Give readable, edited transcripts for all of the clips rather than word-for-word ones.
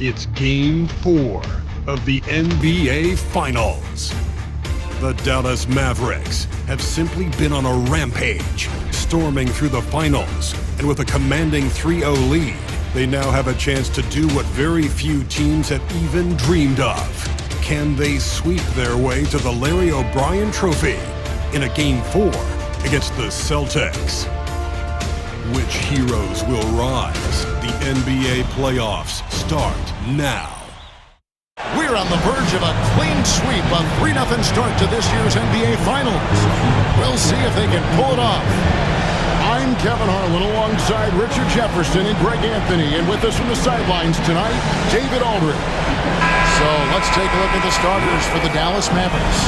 It's Game 4 of the NBA Finals. The Dallas Mavericks have simply been on a rampage, storming through the finals, and with a commanding 3-0 lead, they now have a chance to do what very few teams have even dreamed of. Can they sweep their way to the Larry O'Brien Trophy in a Game 4 against the Celtics? Which heroes will rise? The NBA playoffs start now. We're on the verge of a clean sweep, a 3-0 start to this year's NBA Finals. We'll see if they can pull it off. I'm Kevin Harlan alongside Richard Jefferson and Greg Anthony, and with us from the sidelines tonight, David Aldridge. So let's take a look at the starters for the Dallas Mavericks.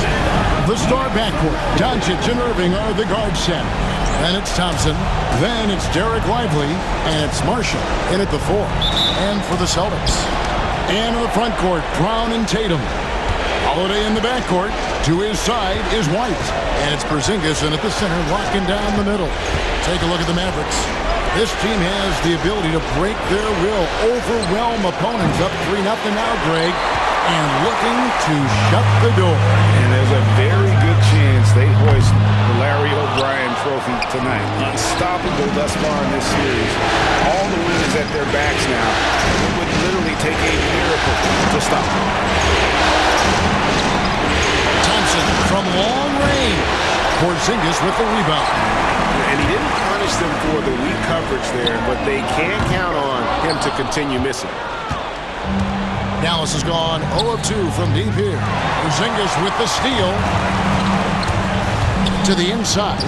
The star backcourt, Doncic and Irving are the guard set. Then it's Thompson, then it's Derek Lively, and it's Marshall in at the 4. And for the Celtics. And in the front court, Brown and Tatum. Holiday in the backcourt. To his side is White. And it's Porzingis in at the center, locking down the middle. Take a look at the Mavericks. This team has the ability to break their will, overwhelm opponents. Up 3-0 now, Greg, and looking to shut the door. And there's a very good chance they hoist the Larry O'Brien Trophy tonight. Unstoppable thus far in this series. All the wins at their backs now. It would literally take a miracle to stop them. Thompson from long range. Porzingis with the rebound. And he didn't punish them for the weak coverage there, but they can count on him to continue missing. Dallas has gone 0 of 2 from deep here. Porzingis with the steal. To the inside.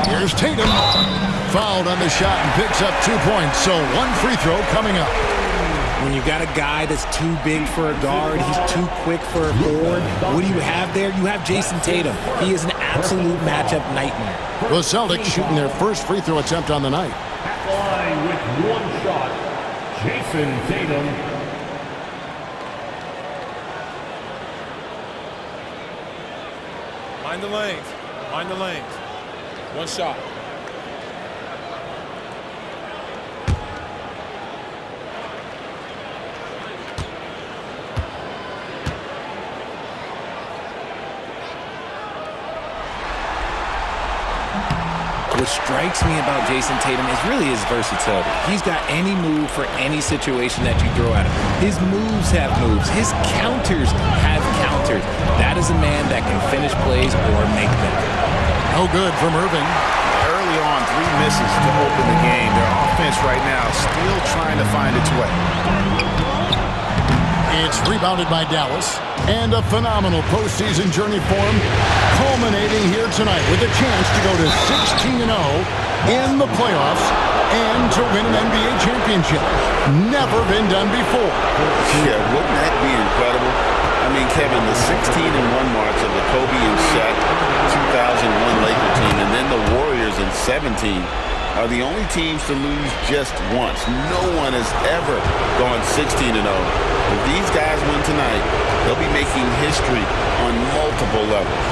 Here's Tatum. Fouled on the shot and picks up 2 points. So one free throw coming up. When you got a guy that's too big for a guard, he's too quick for a forward, what do you have there? You have Jason Tatum. He is an absolute matchup nightmare. The Celtics shooting their first free throw attempt on the night. Line with one shot, Jason Tatum. Mind the lanes. Mind the lanes. One shot. What strikes me about Jason Tatum is really his versatility. He's got any move for any situation that you throw at him. His moves have moves. His counters have counters. That is a man that can finish plays or make them. No good from Irving. Early on, 3 misses to open the game. Their offense right now still trying to find its way. It's rebounded by Dallas. And a phenomenal postseason journey for him, culminating here tonight with a chance to go to 16-0 in the playoffs and to win an NBA championship. Never been done before. Yeah, wouldn't that be incredible? I mean, Kevin, the 16-1 marks of the Kobe and Shaq 2001 Laker team, and then the Warriors in 17 are the only teams to lose just once. No one has ever gone 16-0. If these guys win tonight, they'll be making history on multiple levels.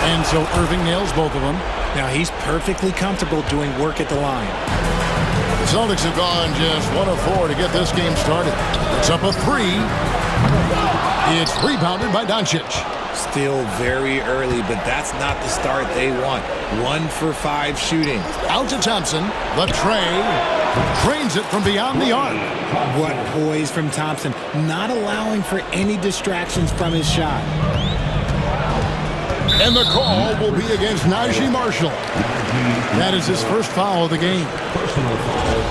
And so Irving nails both of them. Now he's perfectly comfortable doing work at the line. The Celtics have gone just 1 of 4 to get this game started. It's up a 3. It's rebounded by Doncic. Still very early, but that's not the start they want. 1 for 5 shooting. Out to Thompson. The tray. Drains it from beyond the arc. What poise from Thompson, not allowing for any distractions from his shot. And the call will be against Najee Marshall. That is his first foul of the game. Personal foul,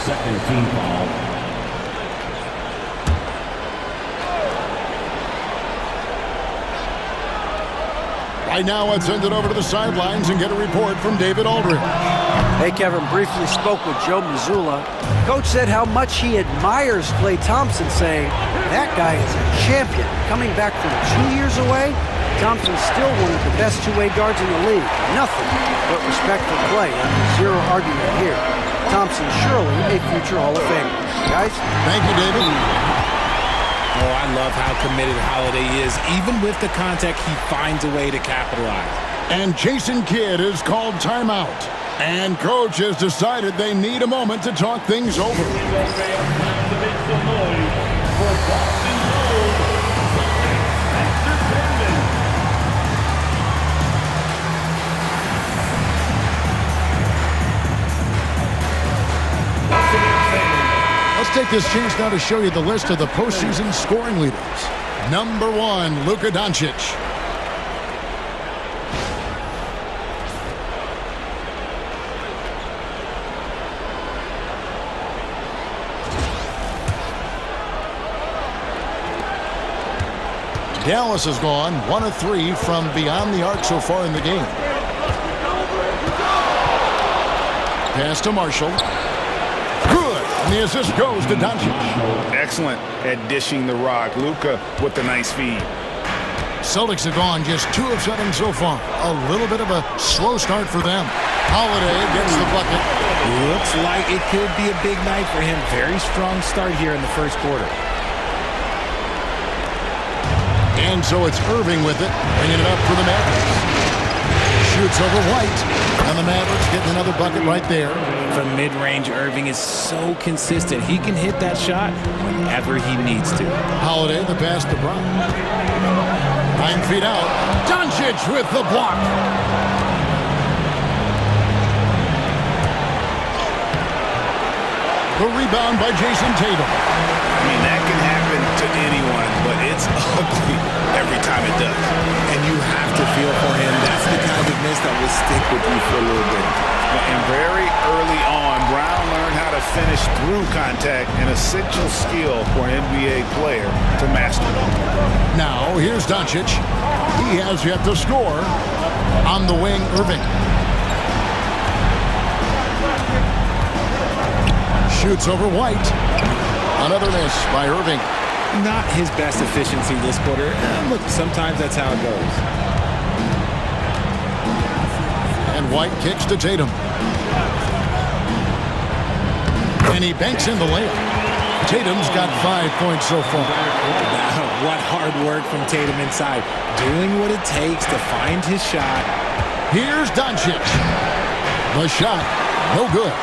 second team foul. Right now, let's send it over to the sidelines and get a report from David Aldridge. Hey, Kevin, briefly spoke with Joe Mazzulla. Coach said how much he admires Klay Thompson, saying, that guy is a champion. Coming back from 2 years away, Thompson's still one of the best two-way guards in the league. Nothing but respect for Klay. Zero argument here. Thompson surely a future Hall of Famer. Guys? Thank you, David. Oh, I love how committed Holiday is. Even with the contact, he finds a way to capitalize. And Jason Kidd is called timeout. And coach has decided they need a moment to talk things over. Let's take this chance now to show you the list of the postseason scoring leaders. Number 1, Luka Doncic. Dallas has gone 1 of 3 from beyond the arc so far in the game. Pass to Marshall. Good. And the assist goes to Doncic. Excellent at dishing the rock. Luka with the nice feed. Celtics have gone just 2 of 7 so far. A little bit of a slow start for them. Holiday gets the bucket. Looks like it could be a big night for him. Very strong start here in the first quarter. And so it's Irving with it, bringing it up for the Mavericks. Shoots over White, and the Mavericks getting another bucket right there. From mid-range, Irving is so consistent. He can hit that shot whenever he needs to. Holiday, the pass to Brown. 9 feet out. Doncic with the block. The rebound by Jason Tatum. I mean, that can happen to anyone, but it's ugly every time it does. And you have to feel for him. That's the kind of miss that will stick with you for a little bit. And very early on, Brown learned how to finish through contact, an essential skill for an NBA player to master. Now, here's Doncic. He has yet to score. On the wing, Irving. Shoots over White. Another miss by Irving. Not his best efficiency this quarter. Look, sometimes that's how it goes. And White kicks to Tatum. And he banks in the layup. Tatum's got 5 points so far. What hard work from Tatum inside. Doing what it takes to find his shot. Here's Doncic. The shot, no good.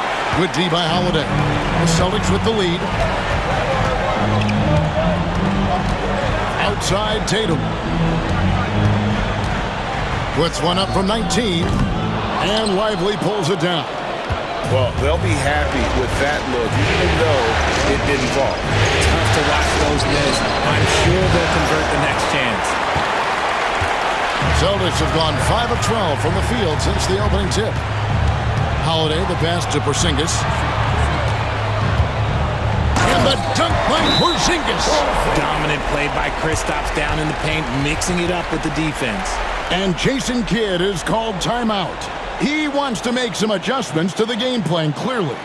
Good D by Holiday. The Celtics with the lead. Outside Tatum. Puts one up from 19. And Lively pulls it down. Well, they'll be happy with that look, even though it didn't fall. Tough to watch those miss. I'm sure they'll convert the next chance. Celtics have gone 5 of 12 from the field since the opening tip. Holiday, the pass to Porzingis. And the dunk by Porzingis. Dominant play by Kristaps down in the paint, mixing it up with the defense. And Jason Kidd is called timeout. He wants to make some adjustments to the game plan, clearly.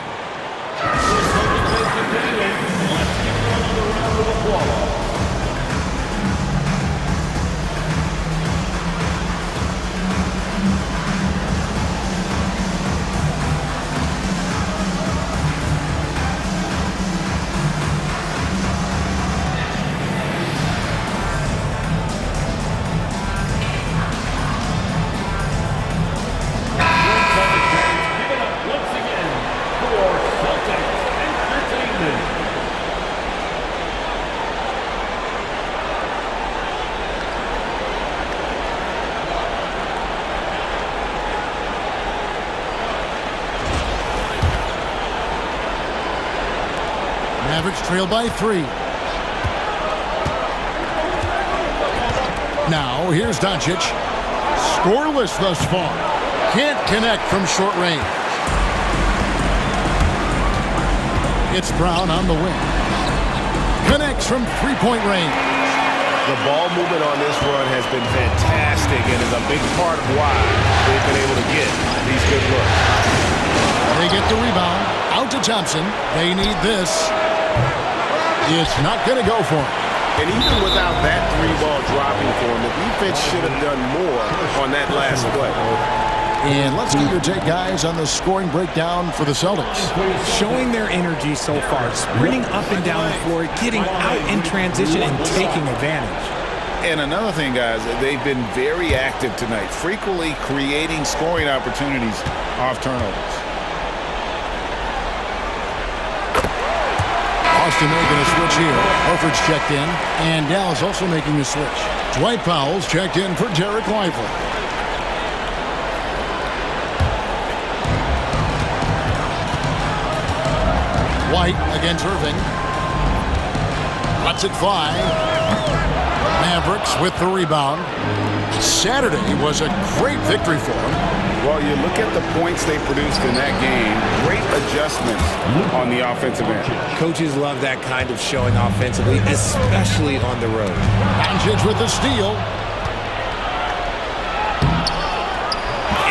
Mavericks trail by 3. Now, here's Doncic. Scoreless thus far. Can't connect from short range. It's Brown on the wing. Connects from three-point range. The ball movement on this run has been fantastic and is a big part of why they've been able to get these good looks. They get the rebound. Out to Thompson. They need this. It's not going to go for him. And even without that 3-ball dropping for him, the defense should have done more on that last play. And let's get your take, guys, on the scoring breakdown for the Celtics. Showing their energy so far, sprinting up and down the floor, getting out in transition and taking advantage. And another thing, guys, they've been very active tonight, frequently creating scoring opportunities off turnovers. Austin making a switch here. Horford's checked in, and Dallas also making a switch. Dwight Powell's checked in for Derek Lively. White against Irving. Lets it fly. Mavericks with the rebound. Saturday was a great victory for them. Well, you look at the points they produced in that game, great adjustments on the offensive end. Coaches love that kind of showing offensively, especially on the road. Doncic with the steal.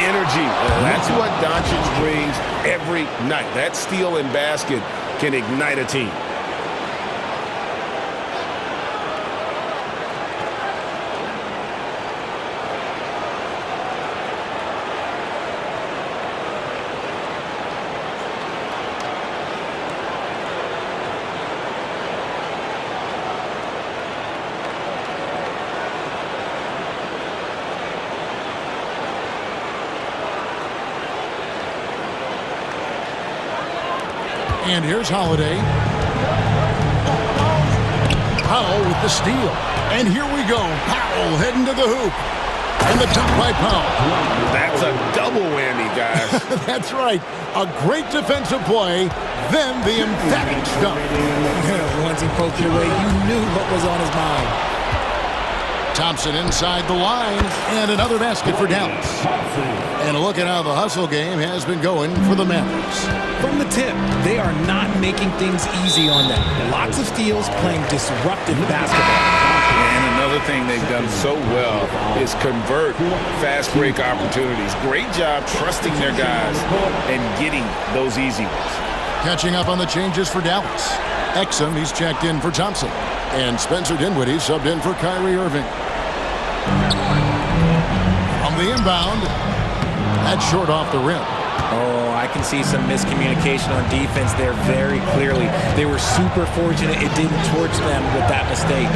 Energy. That's what Doncic brings every night. That steal and basket can ignite a team. And here's Holiday. Powell with the steal. And here we go. Powell heading to the hoop. And the top by Powell. That's a double whammy, guys. That's right. A great defensive play, then the emphatic dunk. Once he poked your way, you knew what was on his mind. Thompson inside the line, and another basket for Dallas. And a look at how the hustle game has been going for the Mavericks. From the tip, they are not making things easy on them. Lots of steals, playing disruptive basketball. And another thing they've done so well is convert fast break opportunities. Great job trusting their guys and getting those easy ones. Catching up on the changes for Dallas. Exum, he's checked in for Thompson. And Spencer Dinwiddie subbed in for Kyrie Irving. From the inbound, that's short off the rim. Oh, I can see some miscommunication on defense there very clearly. They were super fortunate it didn't torch them with that mistake.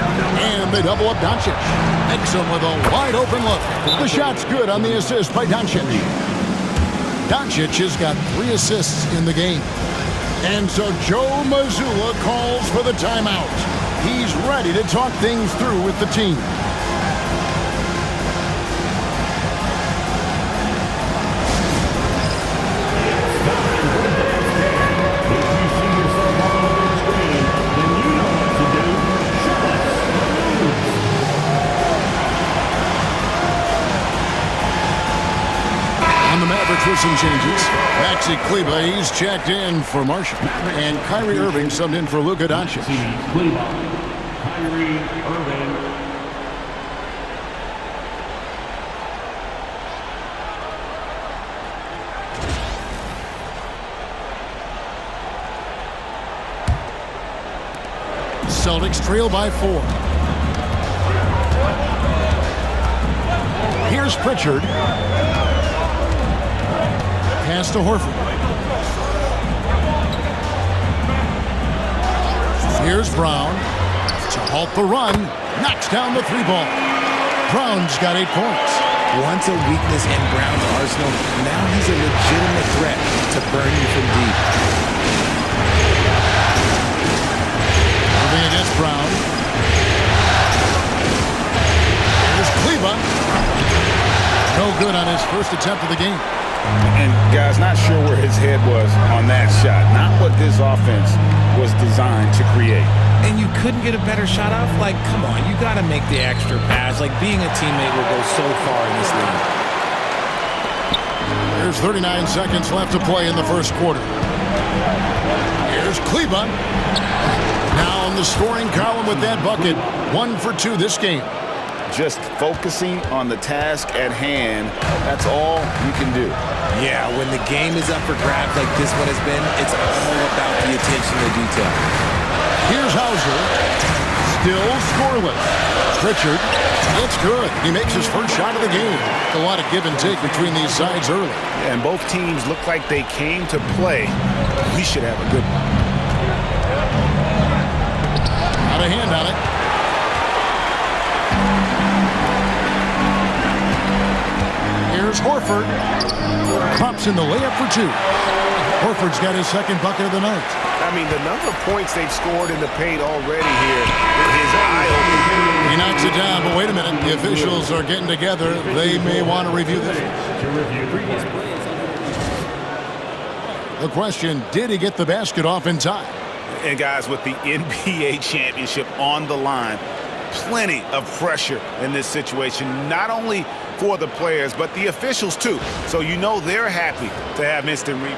And they double up Doncic. Exum with a wide open look. The shot's good on the assist by Doncic. Doncic has got 3 assists in the game. And so Joe Mazzulla calls for the timeout. He's ready to talk things through with the team. For some changes. Maxi Kleba, he's checked in for Marshall. And Kyrie Irving subbed in for Luka Doncic. Kleba, Kyrie Irving. Celtics trail by 4. Here's Pritchard. Pass to Horford. Here's Brown to halt the run. Knocks down the 3-ball. Brown's got 8 points. Once a weakness in Brown's arsenal, now he's a legitimate threat to burn you from deep. Moving against Brown. Here's Kleba. No good on his first attempt of the game. And guys, not sure where his head was on that shot. Not what this offense was designed to create. And you couldn't get a better shot off? Like, come on, you got to make the extra pass. Like, being a teammate will go so far in this league. There's 39 seconds left to play in the first quarter. Here's Kleba. Now in the scoring column with that bucket. 1 for 2 this game. Just focusing on the task at hand, that's all you can do. Yeah, when the game is up for grabs like this one has been, it's all about the attention to detail. Here's Hauser. Still scoreless. Pritchard, it's good. He makes his first shot of the game. A lot of give and take between these sides early. Yeah, and both teams look like they came to play. We should have a good one. Out of hand on it. Here's Horford. Pops in the layup for two. Horford's got his second bucket of the night. I mean, the number of points they've scored in the paint already here is eye-opening. He knocks it down, but wait a minute. The officials are getting together. They may want to review this. The question, did he get the basket off in time? And guys, with the NBA championship on the line, plenty of pressure in this situation, not only for the players, but the officials too. So you know they're happy to have instant replay.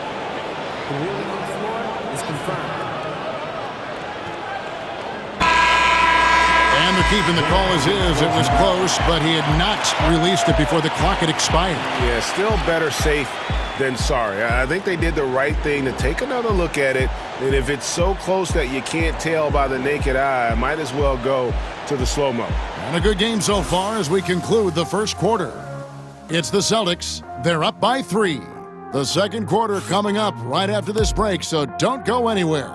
The ruling on the floor is confirmed. And they're keeping the call as is. It was close, but he had not released it before the clock had expired. Yeah, still better safe than sorry. I think they did the right thing to take another look at it. And if it's so close that you can't tell by the naked eye, might as well go to the slow-mo. And a good game so far as we conclude the first quarter. It's the Celtics. They're up by 3. The second quarter coming up right after this break, so don't go anywhere.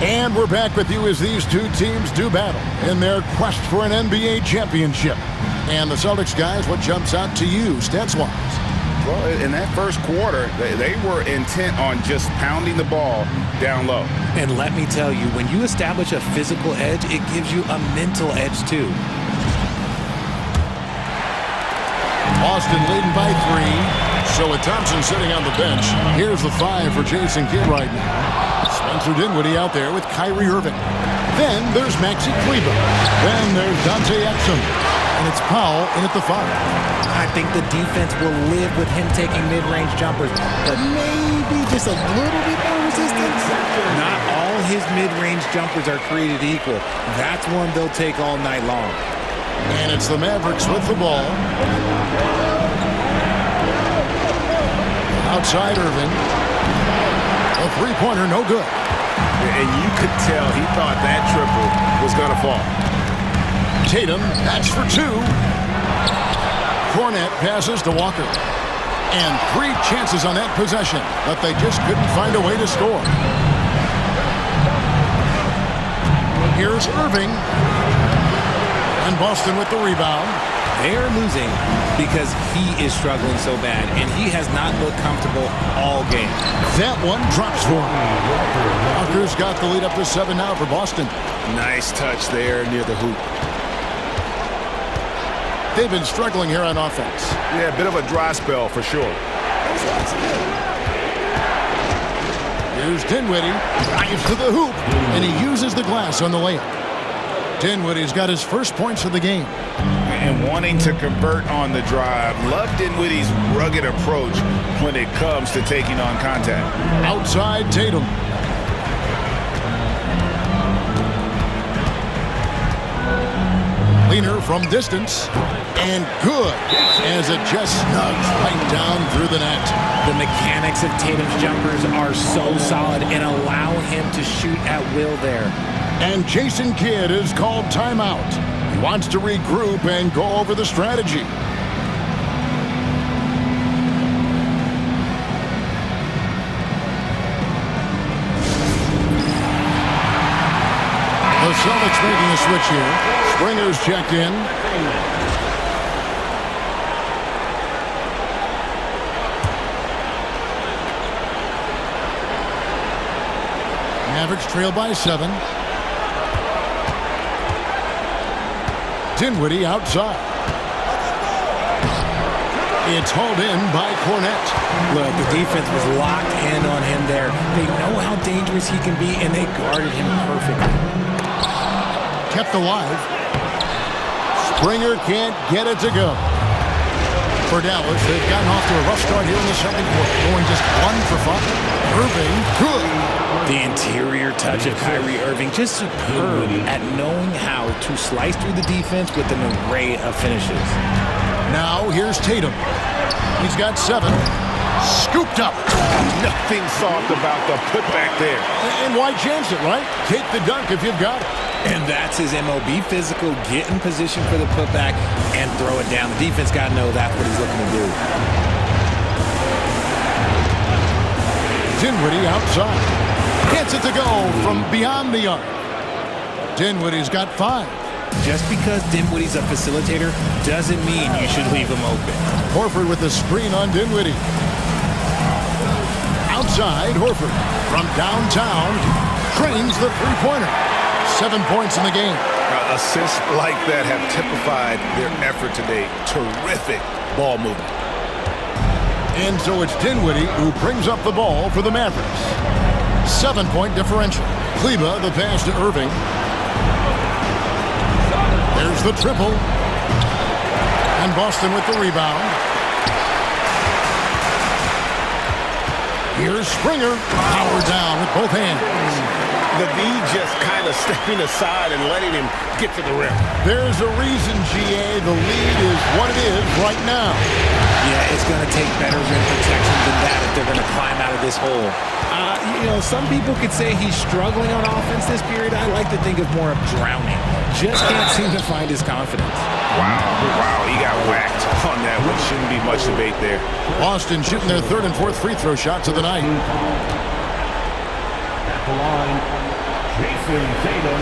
And we're back with you as these two teams do battle in their quest for an NBA championship. And the Celtics guys, what jumps out to you stats-wise? Well, in that first quarter, they were intent on just pounding the ball down low. And let me tell you, when you establish a physical edge, it gives you a mental edge too. Boston leading by 3. So with Thompson sitting on the bench, here's the 5 for Jason Kidd right now. Spencer Dinwiddie out there with Kyrie Irving. Then there's Maxi Kleber. Then there's Dante Exum. And it's Powell in at the 5. I think the defense will live with him taking mid-range jumpers, but maybe just a little bit more resistance. Not all his mid-range jumpers are created equal. That's one they'll take all night long. And it's the Mavericks with the ball. Outside Irving. A three-pointer, no good. And you could tell he thought that triple was going to fall. Tatum, that's for 2. Cornette passes to Walker. And 3 chances on that possession, but they just couldn't find a way to score. Here's Irving. And Boston with the rebound. They're losing because he is struggling so bad, and he has not looked comfortable all game. That one drops for him. Walker's got the lead up to 7 now for Boston. Nice touch there near the hoop. They've been struggling here on offense. Yeah, a bit of a dry spell for sure. Here's Dinwiddie. Drives to the hoop, and he uses the glass on the layup. Dinwiddie's got his first points of the game. And wanting to convert on the drive. Love Dinwiddie's rugged approach when it comes to taking on contact. Outside Tatum. Leaner from distance. And good as it just snugs right down through the net. The mechanics of Tatum's jumpers are so solid and allow him to shoot at will there. And Jason Kidd is called timeout. He wants to regroup and go over the strategy. The Celtics making a switch here. Springer's checked in. Mavericks trail by 7. Dinwiddie outside. It's hauled in by Cornette. Look, the defense was locked in on him there. They know how dangerous he can be, and they guarded him perfectly. Kept alive. Springer can't get it to go. For Dallas, they've gotten off to a rough start here in the second quarter, going just 1 for 5. Irving, good. The interior touch of Kyrie Irving, just superb at knowing how to slice through the defense with an array of finishes. Now here's Tatum. He's got 7. Scooped up. Nothing soft about the putback there. And why chance it, right? Take the dunk if you've got it. And that's his MO. Be physical, get in position for the putback, and throw it down. The defense got to know that's what he's looking to do. Dinwiddie outside. Gets it to go from beyond the arc. Dinwiddie's got 5. Just because Dinwiddie's a facilitator doesn't mean you should leave him open. Horford with the screen on Dinwiddie. Outside, Horford from downtown trains the three-pointer. 7 points in the game. Assists like that have typified their effort today. Terrific ball movement. And so it's Dinwiddie who brings up the ball for the Mavericks. 7-point differential. Kleba, the pass to Irving. There's the triple. And Boston with the rebound. Here's Springer. Power down with both hands. The D just kind of stepping aside and letting him get to the rim. There's a reason, GA. The lead is what it is right now. Yeah, it's going to take better rim protection than that if they're going to climb out of this hole. Some people could say he's struggling on offense this period. I like to think of more of drowning. Just can't seem to find his confidence. Wow, he got whacked on that one. Shouldn't be much debate there. Boston shooting their 3rd and 4th free throw shots of the night. At the line, Jason Tatum.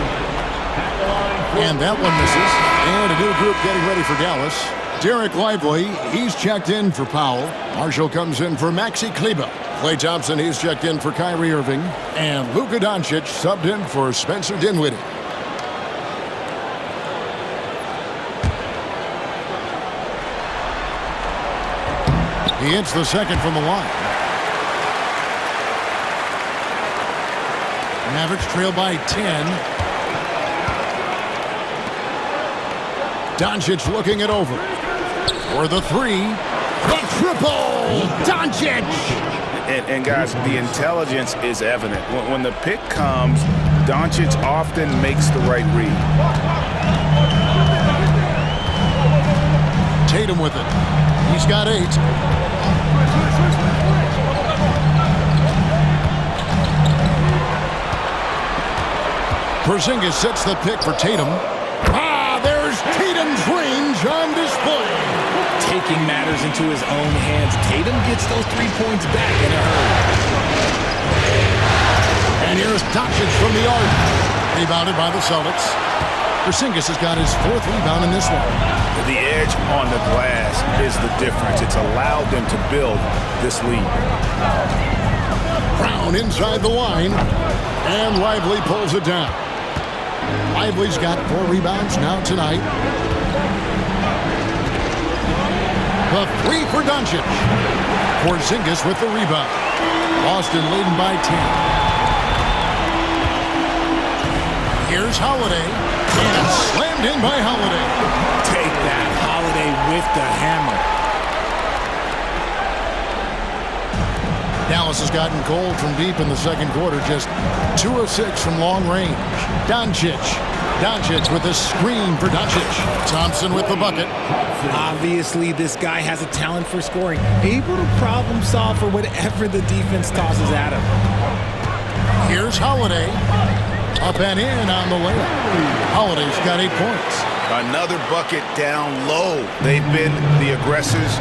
At the line. And that one misses. And a new group getting ready for Dallas. Derek Lively, he's checked in for Powell. Marshall comes in for Maxi Kleba. Klay Thompson, he's checked in for Kyrie Irving. And Luka Doncic subbed in for Spencer Dinwiddie. He hits the second from the line. Mavericks trail by 10. Doncic looking it over. For the 3. The triple! Doncic! And guys, the intelligence is evident. When the pick comes, Doncic often makes the right read. Tatum with it. He's got 8. Porzingis sets the pick for Tatum. There's Tatum's range on display. Taking matters into his own hands. Tatum gets those 3 points back in a hurry. And here's Doncic from the arc. Rebounded by the Celtics. Porzingis has got his 4th rebound in this one. The edge on the glass is the difference. It's allowed them to build this lead. Brown inside the line. And Lively pulls it down. Lively's got 4 rebounds now tonight. The 3 for Doncic. Porzingis with the rebound. Boston leading by 10. Here's Holiday. And slammed in by Holiday. Take that, Holiday with the hammer. Dallas has gotten cold from deep in the second quarter. Just 2 of 6 from long range. Doncic with a screen for Doncic. Thompson with the bucket. Obviously, this guy has a talent for scoring. Able to problem solve for whatever the defense tosses at him. Here's Holiday. Up and in on the layup. Holiday's got 8 points. Another bucket down low. They've been the aggressors,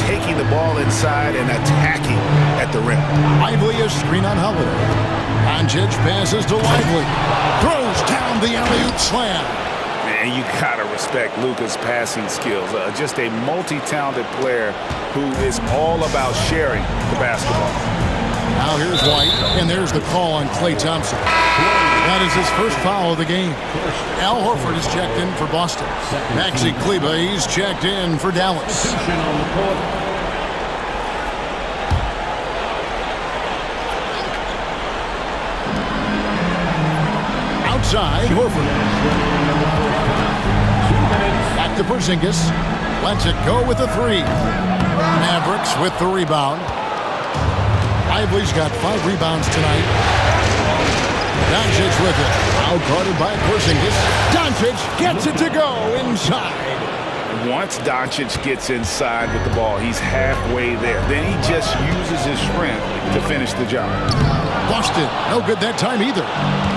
taking the ball inside and attacking at the rim. Lively a screen on Holiday. Doncic passes to Lively. Throws down the alley-oop slam. Man, you gotta respect Luka's passing skills. Just a multi-talented player who is all about sharing the basketball. Now here's White, and there's the call on Klay Thompson. That is his first foul of the game. Al Horford is checked in for Boston. Maxi Kleba, he's checked in for Dallas. Outside, Horford. Back to Porzingis. Lets it go with the 3. Mavericks with the rebound. Lively's got 5 rebounds tonight. Doncic with it. Out guarded by Porzingis. Doncic gets it to go inside. Once Doncic gets inside with the ball, he's halfway there. Then he just uses his strength to finish the job. Boston, no good that time either.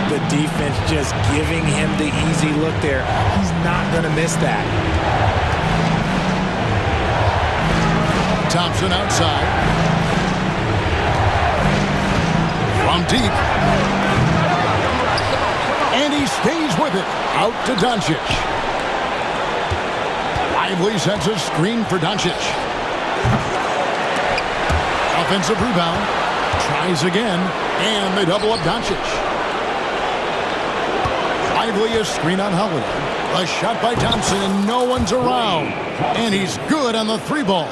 The defense just giving him the easy look there. He's not going to miss that. Thompson outside. From deep. And he stays with it. Out to Doncic. Lively sets a screen for Doncic. Offensive rebound. Tries again. And they double up Doncic. Lively a screen on Holiday. A shot by Thompson and no one's around. And he's good on the 3-ball.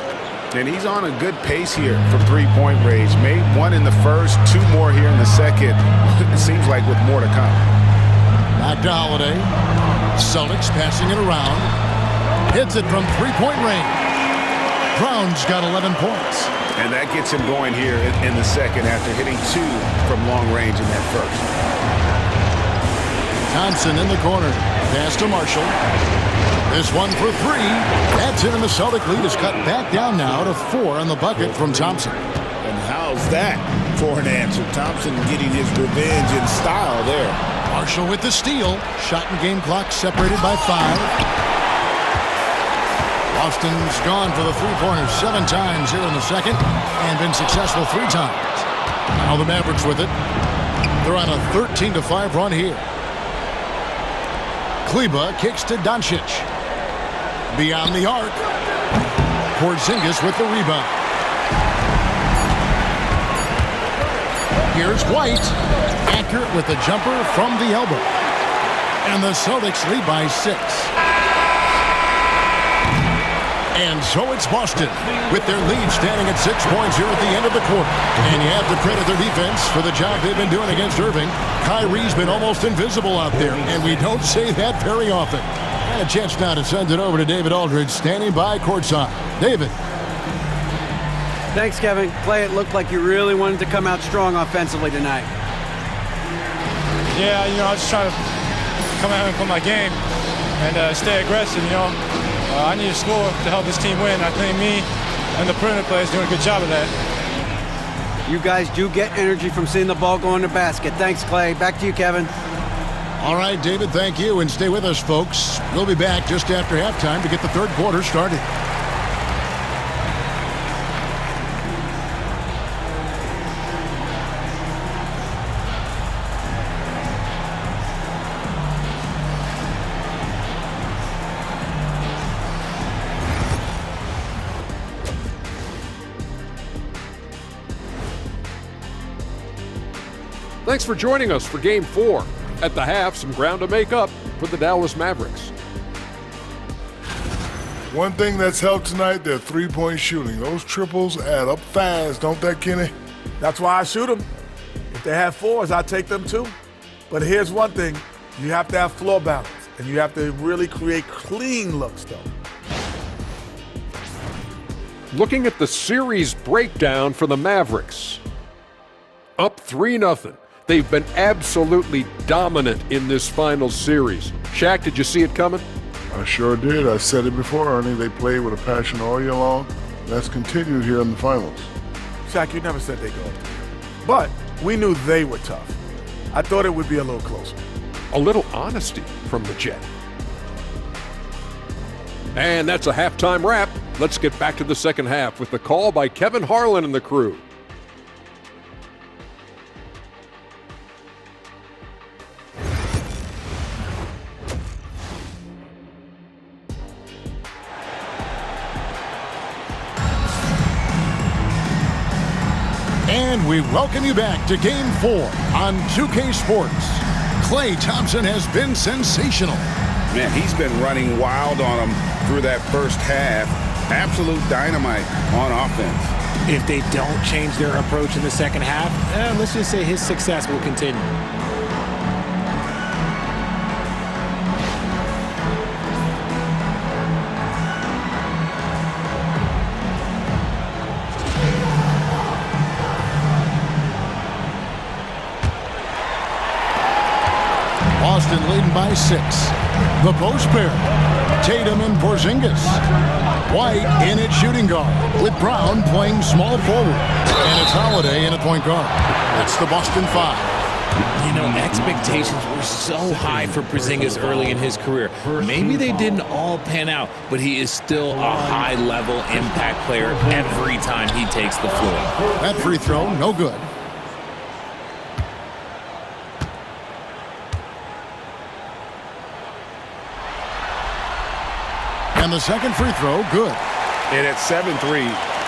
And he's on a good pace here for 3-point range. Made 1 in the first, 2 more here in the second. It seems like with more to come. Back to Holiday. Celtics passing it around. Hits it from 3-point range. Brown's got 11 points. And that gets him going here in the second after hitting 2 from long range in that first. Thompson in the corner. Pass to Marshall. This one for 3. That's in, and the Celtic lead is cut back down now to 4 on the bucket from Thompson. And how's that for an answer? Thompson getting his revenge in style there. Marshall with the steal. Shot and game clock separated by 5. Boston's gone for the 3-pointer 7 times here in the second and been successful 3 times. Now the Mavericks with it. They're on a 13-5 run here. Kleba kicks to Doncic. Beyond the arc. Porzingis with the rebound. Here's White. Accurate with the jumper from the elbow. And the Celtics lead by 6. And so it's Boston with their lead standing at 6 points here at the end of the quarter. And you have to credit their defense for the job they've been doing against Irving. Kyrie's been almost invisible out there, and we don't say that very often. And a chance now to send it over to David Aldridge, standing by courtside. David. Thanks, Kevin. Clay, it looked like you really wanted to come out strong offensively tonight. Yeah, I was just trying to come out and play my game and stay aggressive, I need to score to help this team win. I think me and the perimeter players doing a good job of that. You guys do get energy from seeing the ball go in the basket. Thanks, Clay. Back to you, Kevin. All right, David, thank you. And stay with us, folks. We'll be back just after halftime to get the third quarter started. Thanks for joining us for Game 4. At the half, some ground to make up for the Dallas Mavericks. One thing that's helped tonight, their 3-point shooting. Those triples add up fast, don't that, Kenny? That's why I shoot them. If they have 4s, I take them too. But here's one thing. You have to have floor balance, and you have to really create clean looks, though. Looking at the series breakdown for the Mavericks. Up 3-0. They've been absolutely dominant in this finals series. Shaq, did you see it coming? I sure did. I said it before, Ernie. They played with a passion all year long. That's continued here in the finals. Shaq, you never said they go. But we knew they were tough. I thought it would be a little closer. A little honesty from the Jet. And that's a halftime wrap. Let's get back to the second half with the call by Kevin Harlan and the crew. And we welcome you back to Game 4 on 2K Sports. Klay Thompson has been sensational. Man, he's been running wild on them through that first half. Absolute dynamite on offense. If they don't change their approach in the second half, let's just say his success will continue. Boston leading by 6. The post pair, Tatum and Porzingis. White in at shooting guard, with Brown playing small forward. And it's Holiday in at point guard. That's the Boston 5. You know, expectations were so high for Porzingis early in his career. Maybe they didn't all pan out, but he is still a high-level impact player every time he takes the floor. That free throw, no good. And the second free throw, good. And at 7-3,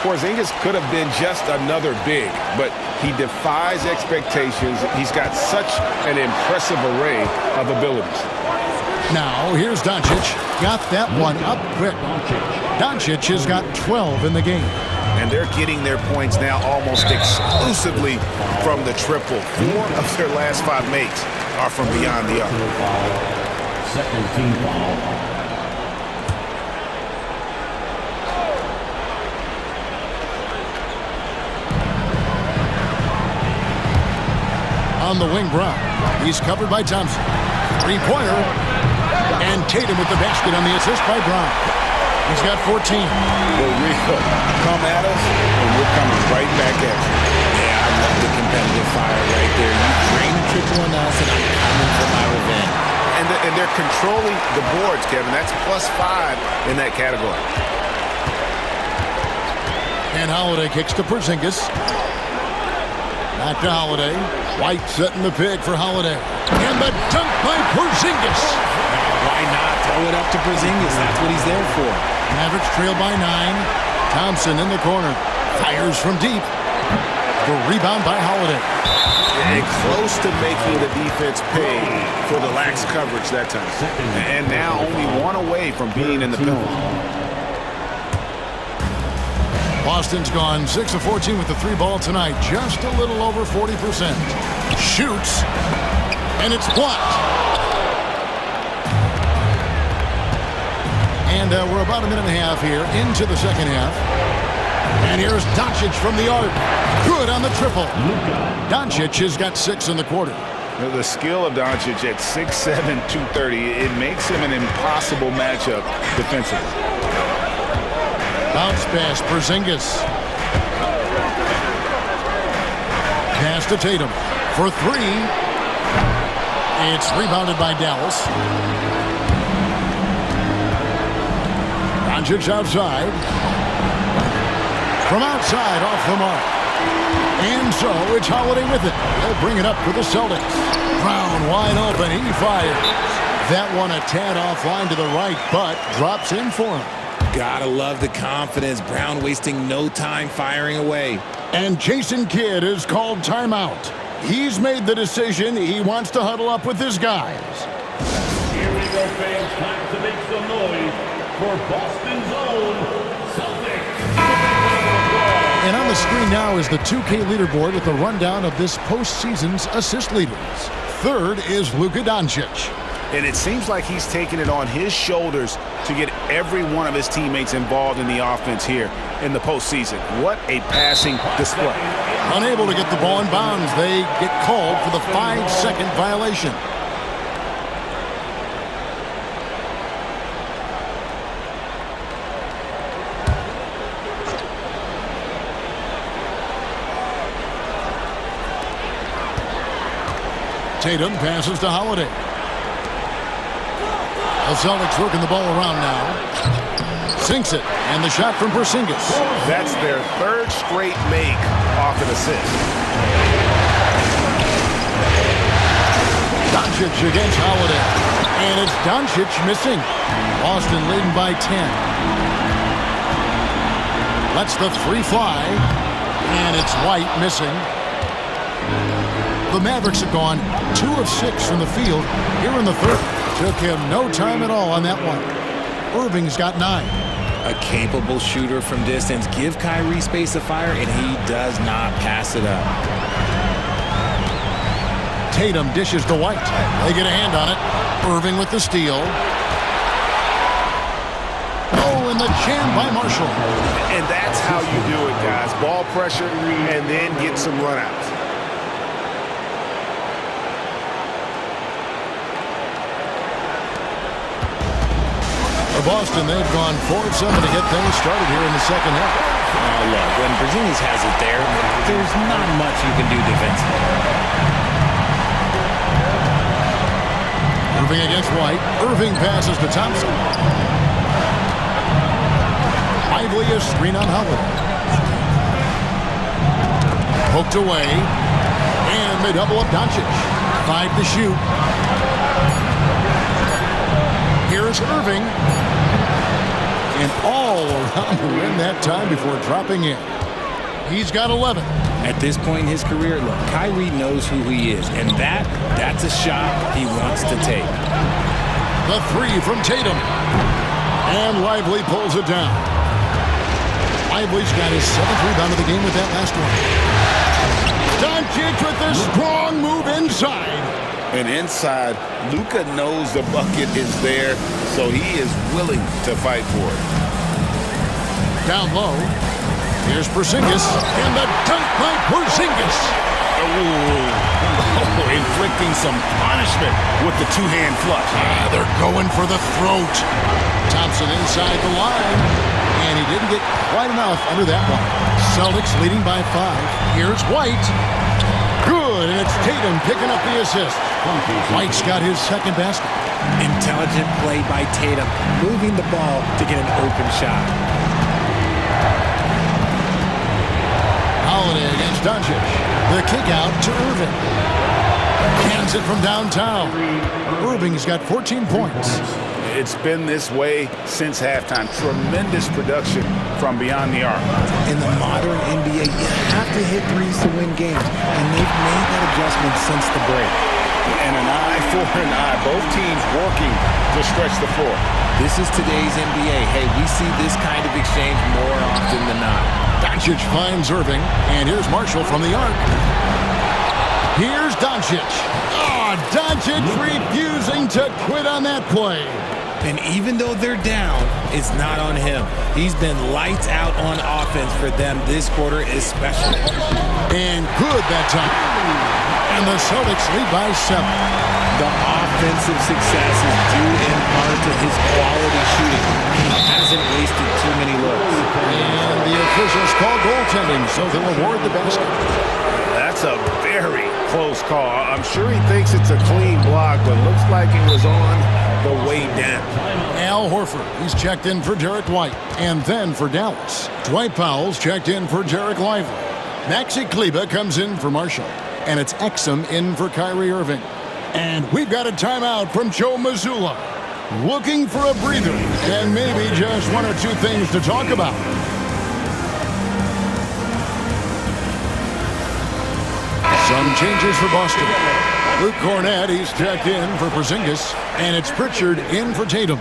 Porzingis could have been just another big, but he defies expectations. He's got such an impressive array of abilities. Now, here's Doncic. Got that one up quick. Doncic has got 12 in the game. And they're getting their points now almost exclusively from the triple. 4 of their last 5 makes are from beyond the arc. Second team foul. On the wing, Brown. He's covered by Thompson. Three-pointer. And Tatum with the basket on the assist by Brown. He's got 14. The real come at us, and we're coming right back at you. Yeah, I love the competitive fire right there. You drain a triple on us, and I'm coming for my revenge. And they're controlling the boards, Kevin. That's +5 in that category. And Holiday kicks to Porzingis. Back to Holiday. White setting the pick for Holiday. And the dunk by Porzingis. Why not throw it up to Porzingis? That's what he's there for. Mavericks trail by 9. Thompson in the corner. Fires from deep. The rebound by Holiday. And close to making the defense pay for the lax coverage that time. And now only 1 away from being in the penalty. Boston's gone 6 of 14 with the 3-ball tonight. Just a little over 40%. Shoots. And it's blocked. And we're about a minute and a half here into the second half. And here's Doncic from the arc. Good on the triple. Doncic has got 6 in the quarter. The skill of Doncic at 6'7", 230, it makes him an impossible matchup defensively. Bounce pass, Porzingis. Pass to Tatum for 3. It's rebounded by Dallas. Doncic outside. From outside, off the mark. And so it's Holiday with it. They'll bring it up for the Celtics. Brown wide open. He fires. That one a tad offline to the right, but drops in for him. Gotta love the confidence. Brown wasting no time firing away. And Jason Kidd is called timeout. He's made the decision. He wants to huddle up with his guys. Here we go, fans. Time to make some noise for Boston's own Celtics. And on the screen now is the 2K leaderboard with a rundown of this postseason's assist leaders. 3rd is Luka Doncic. And it seems like he's taking it on his shoulders to get every one of his teammates involved in the offense here in the postseason. What a passing display. Unable to get the ball in bounds, they get called for the 5-second violation. Tatum passes to Holiday. The Celtics working the ball around now. Sinks it, and the shot from Porzingis. That's their 3rd straight make off an assist. Doncic against Holiday. And it's Doncic missing. Boston leading by 10. Lets the 3 fly. And it's White missing. The Mavericks have gone 2 of 6 from the field here in the 3rd. Took him no time at all on that one. Irving's got 9. A capable shooter from distance. Give Kyrie space to fire, and he does not pass it up. Tatum dishes to White. They get a hand on it. Irving with the steal. Oh, and the jam by Marshall. And that's how you do it, guys. Ball pressure and then get some runouts. Boston, they've gone 4 of 7 to get things started here in the second half. Look, when Porzingis has it there, there's not much you can do defensively. Irving against White. Irving passes to Thompson. Lively a screen on Howard. Poked away. And they double up Doncic. 5 to shoot. Here's Irving. And all around the rim that time before dropping in. He's got 11. At this point in his career, look, Kyrie knows who he is, and that's a shot he wants to take. The 3 from Tatum. And Lively pulls it down. Lively's got his 7th rebound of the game with that last one. Doncic with a strong move inside. And inside, Luka knows the bucket is there, so he is willing to fight for it. Down low. Here's Porzingis. And the dunk by Porzingis. Inflicting some punishment with the two-hand flush. They're going for the throat. Thompson inside the line. And he didn't get quite enough under that one. Celtics leading by 5. Here's White. Good, and it's Tatum picking up the assist. White's got his second basket. Intelligent play by Tatum, moving the ball to get an open shot. Holiday against Doncic. The kick out to Irving. Hands it from downtown. Irving's got 14 points. It's been this way since halftime. Tremendous production from beyond the arc. In the modern NBA, you have to hit threes to win games, and they've made that adjustment since the break. And an eye for an eye. Both teams working to stretch the floor. This is today's NBA. Hey, we see this kind of exchange more often than not. Doncic finds Irving, and here's Marshall from the arc. Here's Doncic. Doncic refusing to quit on that play. And even though they're down, it's not on him. He's been lights out on offense for them this quarter especially. And good that time. And the Celtics lead by 7. The offensive success is due in part to his quality shooting. He hasn't wasted too many looks. And the officials call goaltending, so they'll award the basket. That's a very close call. I'm sure he thinks it's a clean block, but looks like it was on the way down. Al Horford, he's checked in for Derek White, and then for Dallas. Dwight Powell's checked in for Derek Lively. Maxi Kleber comes in for Marshall, and it's Exum in for Kyrie Irving. And we've got a timeout from Joe Mazzulla, looking for a breather, and maybe just 1 or 2 things to talk about. Some changes for Boston. Luke Cornett, he's checked in for Porzingis, and it's Pritchard in for Tatum.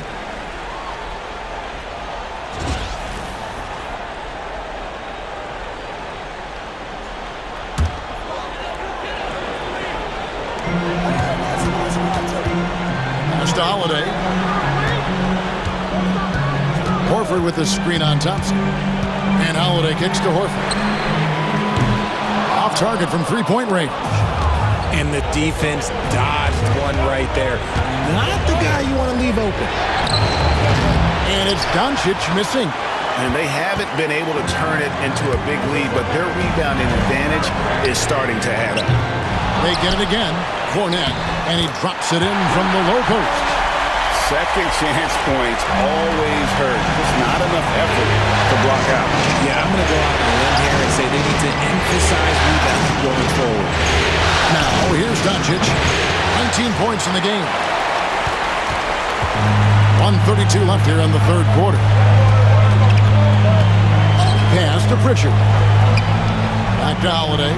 Pass to Holiday. Horford with the screen on Thompson. And Holiday kicks to Horford. Off target from three-point range. And the defense dodged one right there. Not the guy you want to leave open. And it's Doncic missing. And they haven't been able to turn it into a big lead, but their rebounding advantage is starting to add up. They get it again. Cornett, and he drops it in from the low post. Second chance points always hurt. Just not enough effort to block out. Yeah, I'm going to go out on a limb here and say they need to emphasize rebounding going forward. Now, here's Doncic. 19 points in the game. 1:32 left here in the third quarter. Pass to Pritchard. Back to Holiday.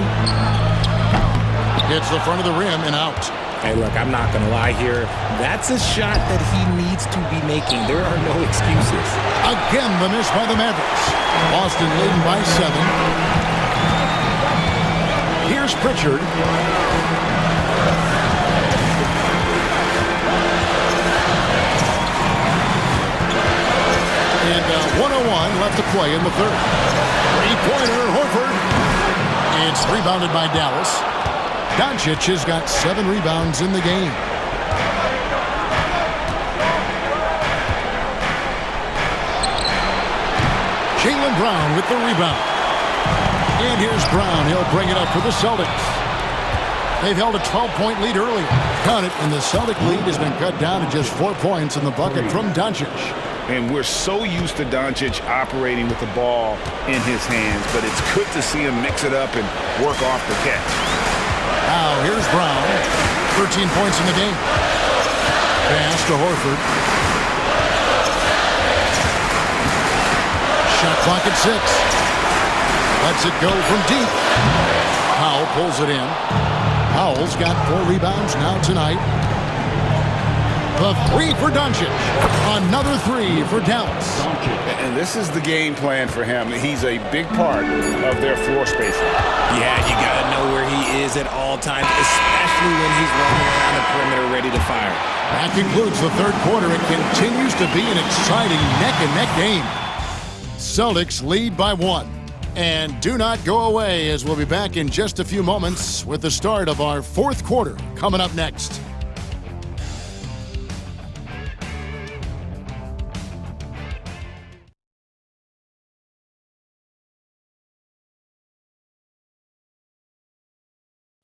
Hits the front of the rim and out. Hey, look, I'm not going to lie here. That's a shot that he needs to be making. There are no excuses. Again, the miss by the Mavericks. Boston leading by 7. Here's Pritchard. And 1:01 left to play in the third. Three-pointer, Horford. It's rebounded by Dallas. Doncic has got 7 rebounds in the game. Jaylen Brown with the rebound. And here's Brown. He'll bring it up for the Celtics. They've held a 12-point lead earlier. Count it, and the Celtic lead has been cut down to just 4 points in the bucket from Doncic. And we're so used to Doncic operating with the ball in his hands, but it's good to see him mix it up and work off the catch. Now, here's Brown. 13 points in the game. Pass to Horford. Shot clock at 6. Lets it go from deep. Powell pulls it in. Powell's got 4 rebounds now tonight. The 3 for Doncic. Another 3 for Dallas. And this is the game plan for him. He's a big part of their floor spacing. Yeah, you got to know where he is at all times, especially when he's running around the perimeter ready to fire. That concludes the third quarter. It continues to be an exciting neck-and-neck game. Celtics lead by 1. And do not go away, as we'll be back in just a few moments with the start of our fourth quarter coming up next.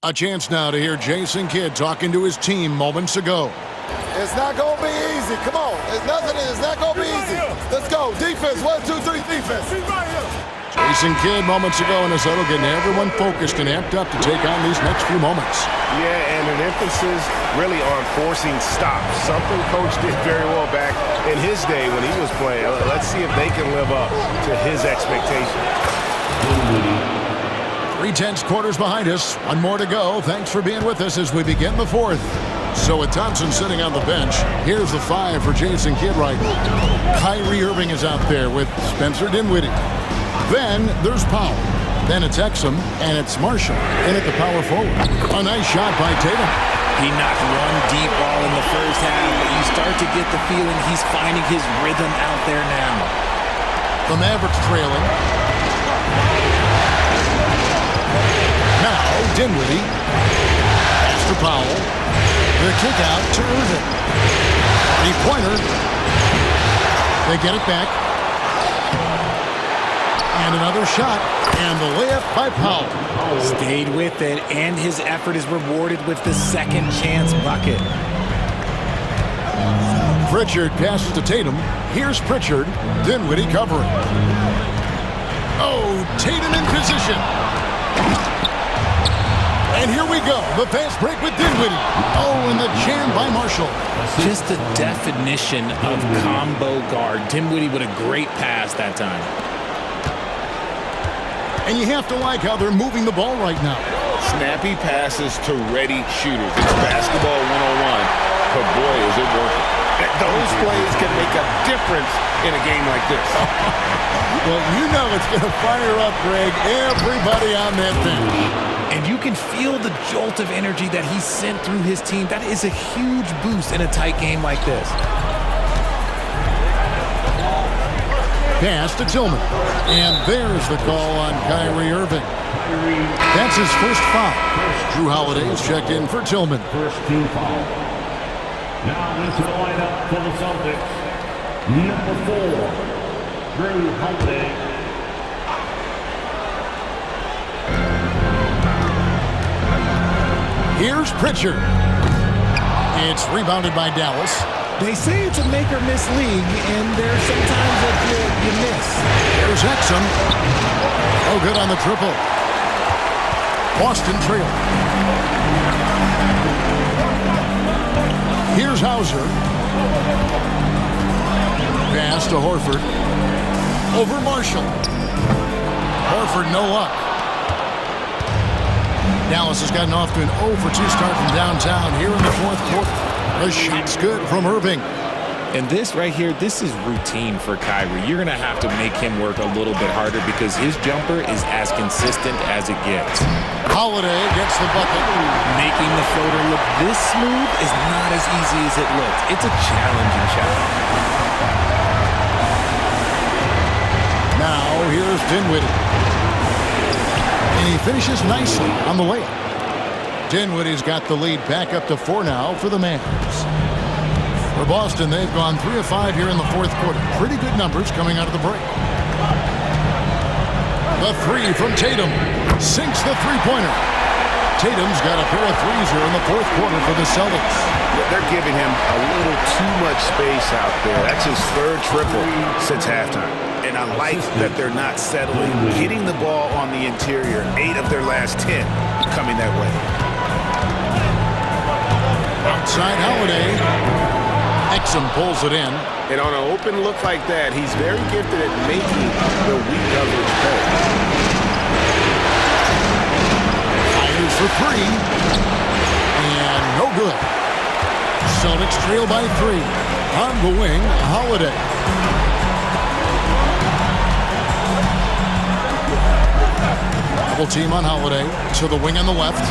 A chance now to hear Jason Kidd talking to his team moments ago. It's not going to be easy. Come on. It's not going to be easy. Let's go. Defense. 1, 2, 3, defense. Jason Kidd moments ago in his huddle getting everyone focused and amped up to take on these next few moments. Yeah, and an emphasis really on forcing stops. Something Coach did very well back in his day when he was playing. Let's see if they can live up to his expectations. 3/10 quarters behind us. One more to go. Thanks for being with us as we begin the fourth. So with Thompson sitting on the bench, here's the 5 for Jason Kidd right now. Kyrie Irving is out there with Spencer Dinwiddie. Then there's Powell. Then it's Exum, and it's Marshall in at the power forward. A nice shot by Tatum. He knocked one deep ball in the first half, but you start to get the feeling he's finding his rhythm out there now. The Mavericks trailing. Now Dinwiddie. Pass to Powell. The kick out to Irving. Three-pointer. They get it back. And another shot. And the layup by Powell. Stayed with it, and his effort is rewarded with the second chance bucket. Pritchard passes to Tatum. Here's Pritchard. Dinwiddie covering. Oh, Tatum in position. And here we go. The fast break with Dinwiddie. Oh, and the jam by Marshall. Just the definition of combo guard. Dinwiddie with a great pass that time. And you have to like how they're moving the ball right now. Snappy passes to ready shooters. It's basketball 101, but boy, is it worth it. Those plays can make a difference in a game like this. Well, you know it's going to fire up, Greg, everybody on that bench. And you can feel the jolt of energy that he sent through his team. That is a huge boost in a tight game like this. Pass to Tillman. And there's the call on Kyrie Irving. That's his first foul. Drew Holiday is checked in for Tillman. First team foul. Now into the lineup for the Celtics. Number 4, Drew Holiday. Here's Pritchard. It's rebounded by Dallas. They say it's a make-or-miss league, and there's sometimes that you miss. There's Exum. Oh, good on the triple. Boston trail. Here's Hauser. Pass to Horford. Over Marshall. Horford, no luck. Dallas has gotten off to an 0-for-2 start from downtown here in the fourth quarter. The shot's good from Irving. And this right here, this is routine for Kyrie. You're going to have to make him work a little bit harder because his jumper is as consistent as it gets. Holiday gets the bucket. Making the floater look this smooth is not as easy as it looks. It's a challenging shot. Now here's Dinwiddie. And he finishes nicely on the layup. Dinwiddie's got the lead back up to 4 now for the Mavs. For Boston, they've gone 3 of 5 here in the fourth quarter. Pretty good numbers coming out of the break. The three from Tatum. Sinks the three-pointer. Tatum's got a pair of threes here in the fourth quarter for the Celtics. They're giving him a little too much space out there. That's his third triple since halftime. And I like that they're not settling. Getting the ball on the interior, 8 of their last 10 coming that way. Outside Holiday. Exum pulls it in. And on an open look like that, he's very gifted at making the weak coverage pay. Fires for three. And no good. Celtics trail by 3. On the wing, Holiday. Double team on Holiday. To the wing on the left.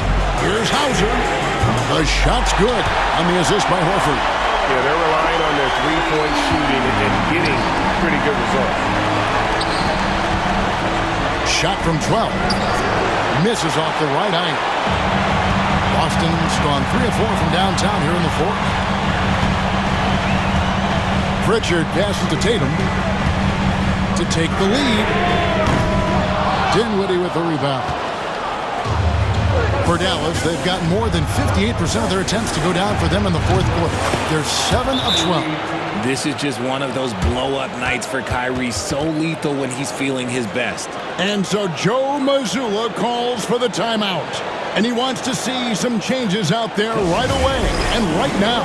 Here's Hauser. The shot's good on the assist by Horford. Yeah, they're relying on their three-point shooting and getting pretty good results. Shot from 12. Misses off the right eye. Boston's gone 3 of 4 from downtown here in the fourth. Pritchard passes to Tatum to take the lead. Dinwiddie with the rebound. For Dallas, they've got more than 58% of their attempts to go down for them in the fourth quarter. They're 7 of 12. This is just one of those blow-up nights for Kyrie, so lethal when he's feeling his best. And so Joe Mazzulla calls for the timeout. And he wants to see some changes out there right away and right now.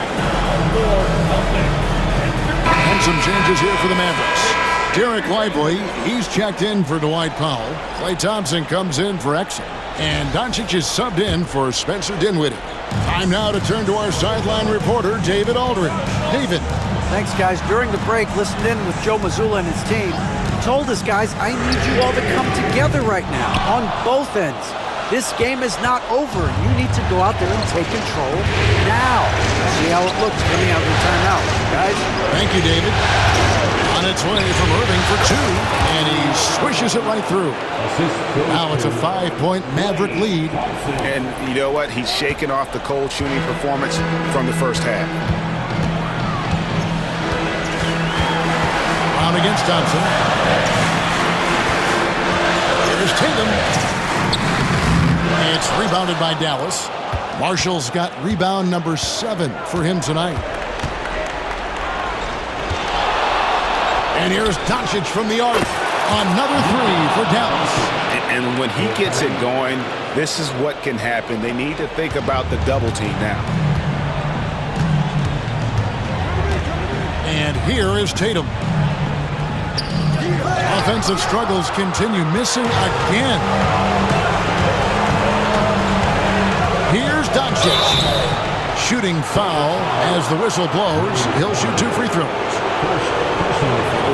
And some changes here for the Mavericks. Derek Lively, he's checked in for Dwight Powell. Klay Thompson comes in for Exum. And Doncic is subbed in for Spencer Dinwiddie. Time now to turn to our sideline reporter, David Aldridge. David. Thanks, guys. During the break, listened in with Joe Mazzulla and his team. He told us, guys, I need you all to come together right now on both ends. This game is not over. You need to go out there and take control now. See how it looks coming out of the timeout, guys. Thank you, David. On its way from Irving for 2, and he swishes it right through. Now it's a 5-point Maverick lead. And you know what? He's shaking off the cold shooting performance from the first half. Brown against Thompson. Here's Tatum. It's rebounded by Dallas. Marshall's got rebound number 7 for him tonight. And here's Doncic from the arc. Another 3 for Dallas. And when he gets it going, this is what can happen. They need to think about the double team now. And here is Tatum. Offensive struggles continue, missing again. Here's Doncic. Shooting foul as the whistle blows. He'll shoot 2 free throws.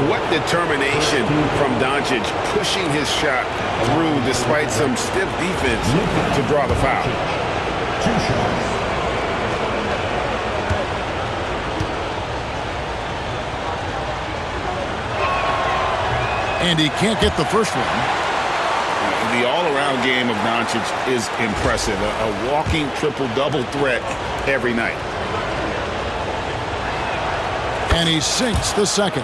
What determination from Doncic, pushing his shot through despite some stiff defense to draw the foul. 2 shots. And he can't get the first one. The all-around game of Doncic is impressive. A walking triple-double threat every night. And he sinks the second.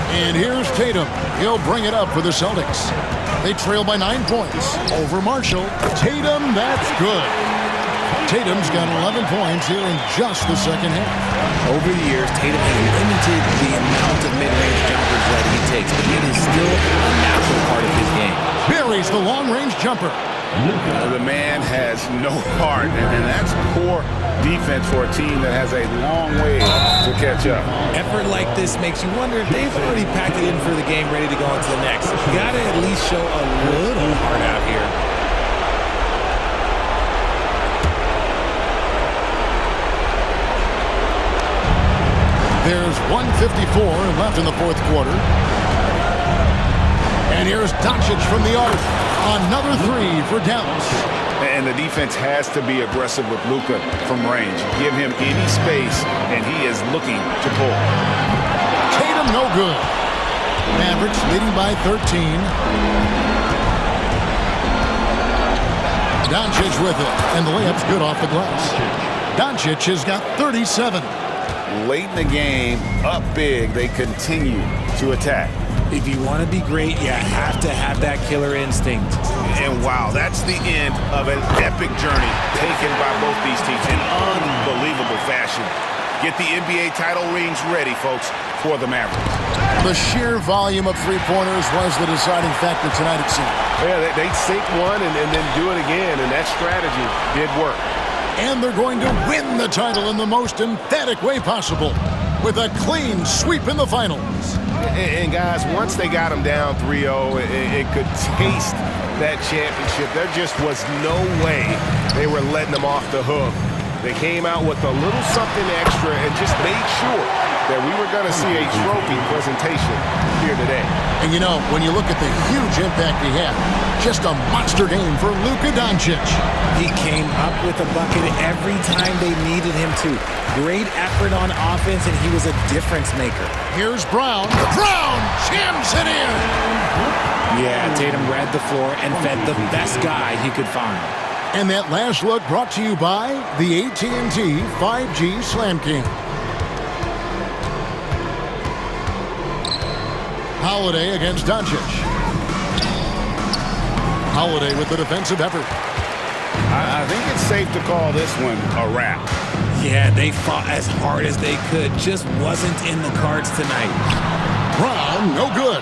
And here's Tatum. He'll bring it up for the Celtics. They trail by 9 points over Marshall. Tatum, that's good. Tatum's got 11 points here in just the second half. Over the years, Tatum has limited the amount of mid-range jumpers that he takes, but it is still a natural part of his game. Buries the long-range jumper. The man has no heart, and that's poor defense for a team that has a long way to catch up. Effort like this makes you wonder if they've already packed it in for the game, ready to go on to the next. You got to at least show a little heart out here. There's 1:54 left in the fourth quarter. And here's Doncic from the arc. Another 3 for Dallas. And the defense has to be aggressive with Luka from range. Give him any space, and he is looking to pull. Tatum, no good. Mavericks leading by 13. Doncic with it, and the layup's good off the glass. Doncic has got 37. Late in the game, up big, they continue to attack. If you want to be great, you have to have that killer instinct. And wow, that's the end of an epic journey taken by both these teams in unbelievable fashion. Get the NBA title rings ready, folks, for the Mavericks. The sheer volume of three-pointers was the deciding factor tonight, it seemed. Yeah, they'd sink one and then do it again, and that strategy did work. And they're going to win the title in the most emphatic way possible with a clean sweep in the finals. And guys, once they got them down 3-0, it could taste that championship. There just was no way they were letting them off the hook. They came out with a little something extra and just made sure that we were going to see a trophy presentation here today. And you know, when you look at the huge impact he had, just a monster game for Luka Doncic. He came up with a bucket every time they needed him to. Great effort on offense, and he was a difference maker. Here's Brown. Brown jams it in. Yeah, Tatum read the floor and fed the best guy he could find. And that last look brought to you by the AT&T 5G Slam King. Holiday against Doncic. Holiday with the defensive effort. I think it's safe to call this one a wrap. Yeah, they fought as hard as they could. Just wasn't in the cards tonight. Brown, no good.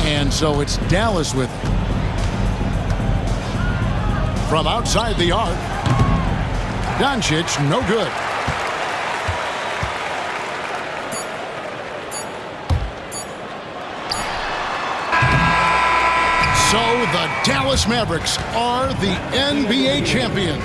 And so it's Dallas with it. From outside the arc, Doncic, no good. So the Dallas Mavericks are the NBA champions.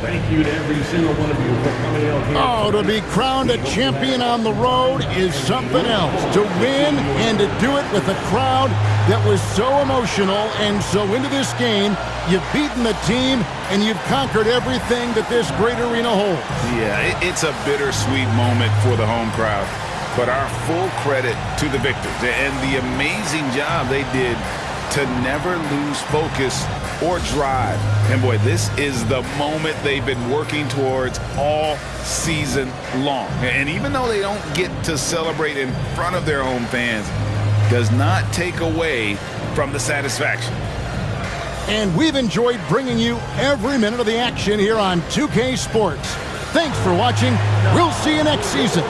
Thank you to every single one of you for coming out here. Oh, to be crowned a champion on the road is something else. To win and to do it with a crowd that was so emotional and so into this game, you've beaten the team and you've conquered everything that this great arena holds. Yeah, it's a bittersweet moment for the home crowd. But our full credit to the victors and the amazing job they did to never lose focus or drive. And boy, this is the moment they've been working towards all season long. And even though they don't get to celebrate in front of their home fans, does not take away from the satisfaction. And we've enjoyed bringing you every minute of the action here on 2K Sports. Thanks for watching. We'll see you next season.